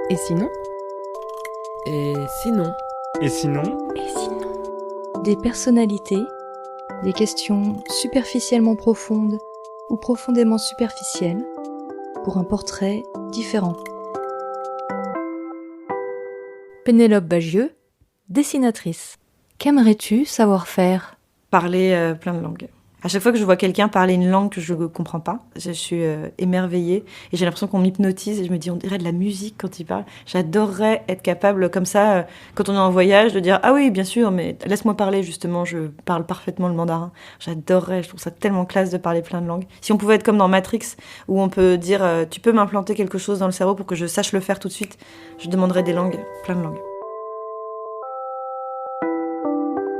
Et sinon? Et sinon? Et sinon? Et sinon? Des personnalités, des questions superficiellement profondes ou profondément superficielles, pour un portrait différent. Pénélope Bagieux, dessinatrice. Qu'aimerais-tu savoir faire? Parler plein de langues. À chaque fois que je vois quelqu'un parler une langue que je ne comprends pas, je suis émerveillée et j'ai l'impression qu'on m'hypnotise et je me dis on dirait de la musique quand il parle. J'adorerais être capable comme ça, quand on est en voyage, de dire ah oui bien sûr mais laisse-moi parler justement, je parle parfaitement le mandarin. J'adorerais, je trouve ça tellement classe de parler plein de langues. Si on pouvait être comme dans Matrix où on peut dire tu peux m'implanter quelque chose dans le cerveau pour que je sache le faire tout de suite, je demanderais des langues, plein de langues.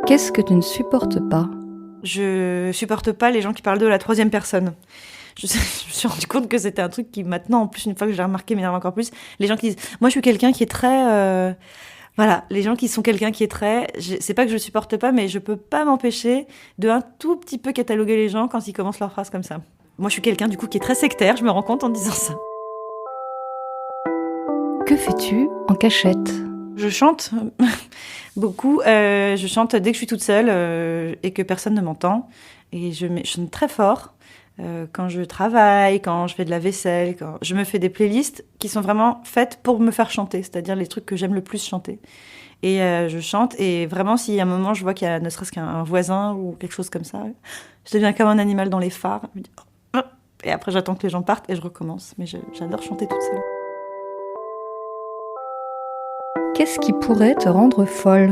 Qu'est-ce que tu ne supportes pas? Je supporte pas les gens qui parlent de la troisième personne. Je me suis rendu compte que c'était un truc qui maintenant, en plus, une fois que je l'ai remarqué, m'énerve encore plus. Les gens qui disent, moi je suis quelqu'un qui est très... Voilà, les gens qui sont quelqu'un qui est très... C'est pas que je supporte pas, mais je peux pas m'empêcher de un tout petit peu cataloguer les gens quand ils commencent leur phrase comme ça. Moi je suis quelqu'un du coup qui est très sectaire, je me rends compte en disant ça. Que fais-tu en cachette? Je chante beaucoup. Je chante dès que je suis toute seule et que personne ne m'entend. Et je chante très fort quand je travaille, quand je fais de la vaisselle. Quand je me fais des playlists qui sont vraiment faites pour me faire chanter, c'est-à-dire les trucs que j'aime le plus chanter. Et je chante. Et vraiment, si à un moment je vois qu'il y a ne serait-ce qu'un voisin ou quelque chose comme ça, je deviens comme un animal dans les phares. Je me dis, oh. Et après, j'attends que les gens partent et je recommence. Mais j'adore chanter toute seule. Qu'est-ce qui pourrait te rendre folle?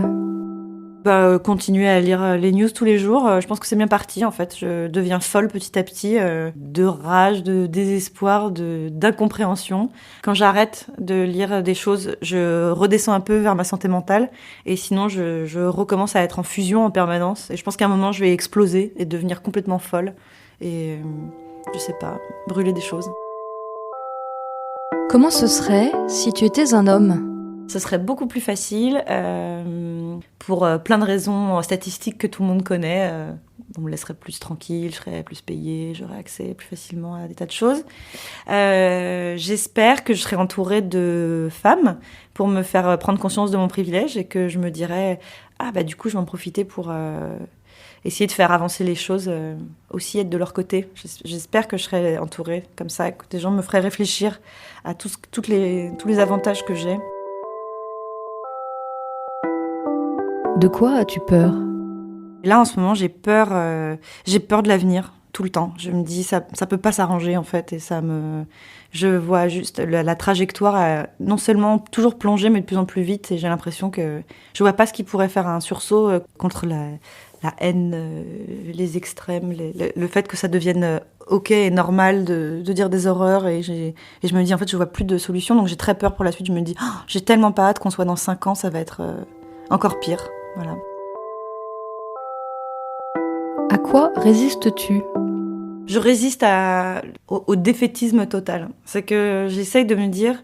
Continuer à lire les news tous les jours. Je pense que c'est bien parti, en fait. Je deviens folle petit à petit, de rage, de désespoir, d'incompréhension. Quand j'arrête de lire des choses, je redescends un peu vers ma santé mentale. Et sinon, je recommence à être en fusion en permanence. Et je pense qu'à un moment, je vais exploser et devenir complètement folle. Et, je sais pas, brûler des choses. Comment ce serait si tu étais un homme? Ce serait beaucoup plus facile pour plein de raisons statistiques que tout le monde connaît. On me laisserait plus tranquille, je serais plus payée, j'aurais accès plus facilement à des tas de choses. J'espère que je serai entourée de femmes pour me faire prendre conscience de mon privilège et que je me dirais du coup je vais en profiter pour essayer de faire avancer les choses, aussi être de leur côté. J'espère que je serai entourée comme ça, que des gens me feraient réfléchir à tous les avantages que j'ai. De quoi as-tu peur? Là, en ce moment, j'ai peur de l'avenir, tout le temps. Je me dis, ça peut pas s'arranger, en fait, et je vois juste la trajectoire, non seulement toujours plonger, mais de plus en plus vite, et j'ai l'impression que je vois pas ce qui pourrait faire un sursaut contre la haine, les extrêmes, le fait que ça devienne ok et normal de dire des horreurs, et je me dis, en fait, je vois plus de solution, donc j'ai très peur pour la suite. Je me dis, j'ai tellement pas hâte qu'on soit dans 5 ans, ça va être encore pire. Voilà. À quoi résistes-tu? Je résiste au défaitisme total. C'est que j'essaye de me dire,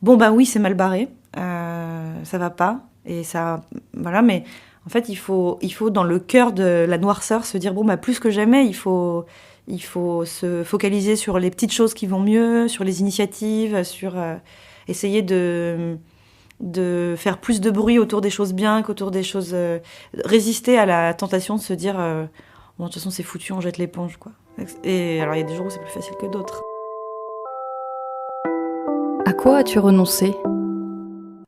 oui, c'est mal barré, ça va pas, et ça, voilà, mais en fait, il faut dans le cœur de la noirceur se dire, plus que jamais, il faut se focaliser sur les petites choses qui vont mieux, sur les initiatives, sur essayer de faire plus de bruit autour des choses bien qu'autour des choses... résister à la tentation de se dire de toute façon c'est foutu, on jette l'éponge, quoi. Et alors il y a des jours où c'est plus facile que d'autres. À quoi as-tu renoncé?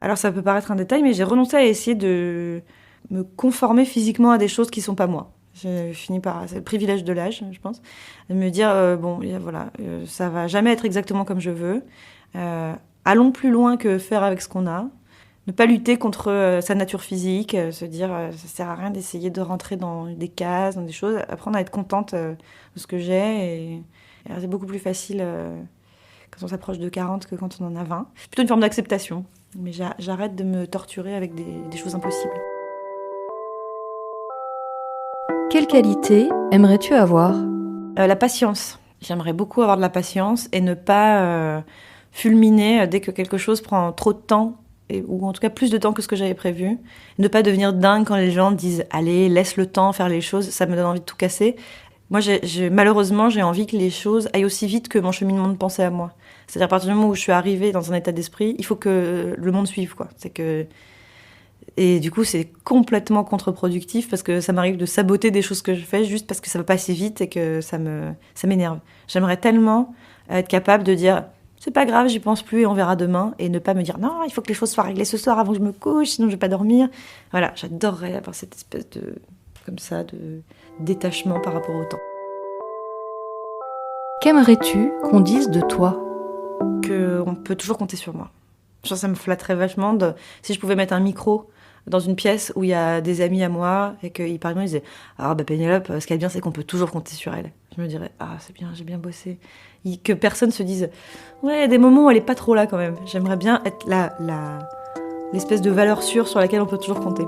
Alors ça peut paraître un détail, mais j'ai renoncé à essayer de me conformer physiquement à des choses qui sont pas moi. J'ai fini par... C'est le privilège de l'âge, je pense. De me dire, ça va jamais être exactement comme je veux. Allons plus loin que faire avec ce qu'on a. Ne pas lutter contre sa nature physique, se dire ça sert à rien d'essayer de rentrer dans des cases, dans des choses. Apprendre à être contente de ce que j'ai. Et c'est beaucoup plus facile quand on s'approche de 40 que quand on en a 20. C'est plutôt une forme d'acceptation. Mais j'arrête de me torturer avec des choses impossibles. Quelle qualité aimerais-tu avoir? La patience. J'aimerais beaucoup avoir de la patience et ne pas... fulminer dès que quelque chose prend trop de temps, ou en tout cas plus de temps que ce que j'avais prévu. Ne pas devenir dingue quand les gens disent « Allez, laisse le temps faire les choses », ça me donne envie de tout casser. Moi, malheureusement, j'ai envie que les choses aillent aussi vite que mon cheminement de pensée à moi. C'est-à-dire à partir du moment où je suis arrivée dans un état d'esprit, il faut que le monde suive, quoi. Et du coup, c'est complètement contre-productif parce que ça m'arrive de saboter des choses que je fais juste parce que ça va pas assez vite et que ça m'énerve. J'aimerais tellement être capable de dire c'est pas grave, j'y pense plus et on verra demain, et ne pas me dire non, il faut que les choses soient réglées ce soir avant que je me couche, sinon je vais pas dormir. Voilà, j'adorerais avoir cette espèce de détachement par rapport au temps. Qu'aimerais-tu qu'on dise de toi ? Qu'on peut toujours compter sur moi. Genre, ça me flatterait vachement si je pouvais mettre un micro dans une pièce où il y a des amis à moi et qu'ils parlaient, ils disaient ah bah Pénélope, ce qui est bien, c'est qu'on peut toujours compter sur elle. Je me dirais ah c'est bien, j'ai bien bossé. Que personne se dise ouais, il y a des moments où elle est pas trop là quand même. J'aimerais bien être l'espèce de valeur sûre sur laquelle on peut toujours compter.